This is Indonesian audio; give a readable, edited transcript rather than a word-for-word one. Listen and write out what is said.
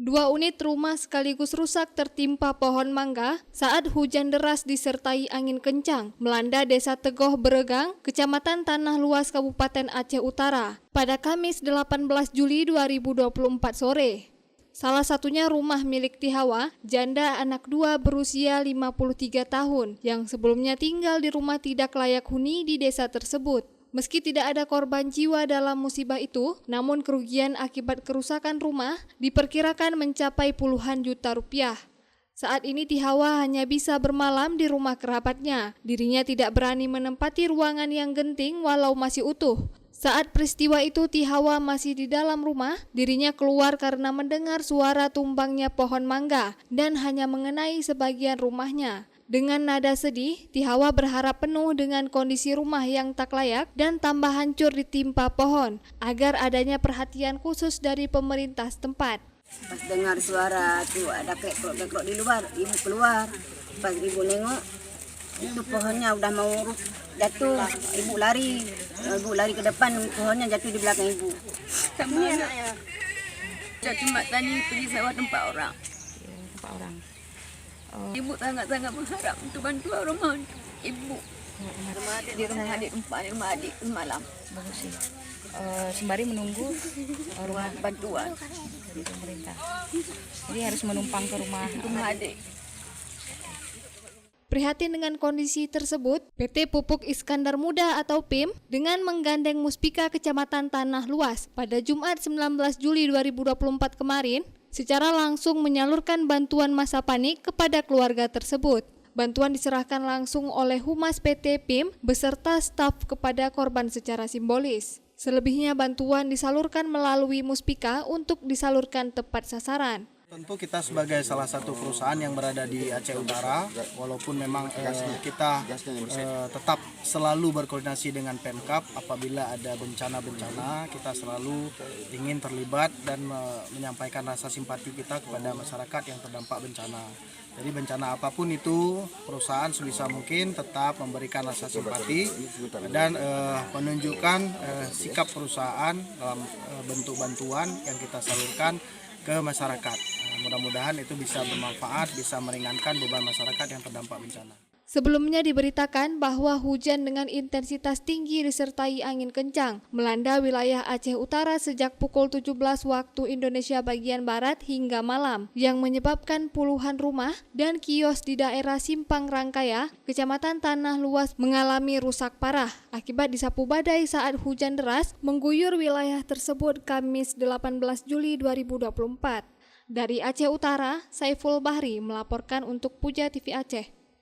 Dua unit rumah sekaligus rusak tertimpa pohon mangga saat hujan deras disertai angin kencang melanda Desa Tegoh Beregang, Kecamatan Tanah Luas, Kabupaten Aceh Utara, pada Kamis 18 Juli 2024 sore. Salah satunya rumah milik Tihawa, janda anak dua berusia 53 tahun, yang sebelumnya tinggal di rumah tidak layak huni di desa tersebut. Meski tidak ada korban jiwa dalam musibah itu, namun kerugian akibat kerusakan rumah diperkirakan mencapai puluhan juta rupiah. Saat ini Tihawa hanya bisa bermalam di rumah kerabatnya. Dirinya tidak berani menempati ruangan yang genting walau masih utuh. Saat peristiwa itu Tihawa masih di dalam rumah, dirinya keluar karena mendengar suara tumbangnya pohon mangga dan hanya mengenai sebagian rumahnya. Dengan nada sedih, Tihawa berharap penuh dengan kondisi rumah yang tak layak dan tambah hancur ditimpa pohon, agar adanya perhatian khusus dari pemerintah setempat. Pas dengar suara tuh ada kekrok-kekrok di luar, ibu keluar. Pas ibu nengok, itu pohonnya udah mau jatuh. Ibu lari ke depan, pohonnya jatuh di belakang ibu. Sama anaknya. Cuma tadi pergi sawah tempat orang. Ibu sangat-sangat berharap untuk bantu rumah ibu. Di rumah adik tempat di rumah adik semalam. Bagus sih. Sembari menunggu rumah Bantuan dari pemerintah. Jadi harus menumpang ke rumah adik. Prihatin dengan kondisi tersebut, PT Pupuk Iskandar Muda atau PIM dengan menggandeng Muspika Kecamatan Tanah Luas pada Jumat 19 Juli 2024 kemarin secara langsung menyalurkan bantuan masa panik kepada keluarga tersebut. Bantuan diserahkan langsung oleh Humas PT PIM beserta staf kepada korban secara simbolis. Selebihnya bantuan disalurkan melalui Muspika untuk disalurkan tepat sasaran. Tentu kita sebagai salah satu perusahaan yang berada di Aceh Utara, walaupun memang kita tetap selalu berkoordinasi dengan Pemkab apabila ada bencana-bencana, kita selalu ingin terlibat dan menyampaikan rasa simpati kita kepada masyarakat yang terdampak bencana. Jadi bencana apapun itu, perusahaan sebisa mungkin tetap memberikan rasa simpati dan menunjukkan sikap perusahaan dalam bentuk bantuan yang kita salurkan ke masyarakat. Mudah-mudahan itu bisa bermanfaat, bisa meringankan beban masyarakat yang terdampak bencana. Sebelumnya diberitakan bahwa hujan dengan intensitas tinggi disertai angin kencang melanda wilayah Aceh Utara sejak pukul 17 waktu Indonesia bagian Barat hingga malam, yang menyebabkan puluhan rumah dan kios di daerah Simpang Rangkaya, Kecamatan Tanah Luas mengalami rusak parah akibat disapu badai saat hujan deras mengguyur wilayah tersebut Kamis 18 Juli 2024. Dari Aceh Utara, Saiful Bahri melaporkan untuk Puja TV Aceh.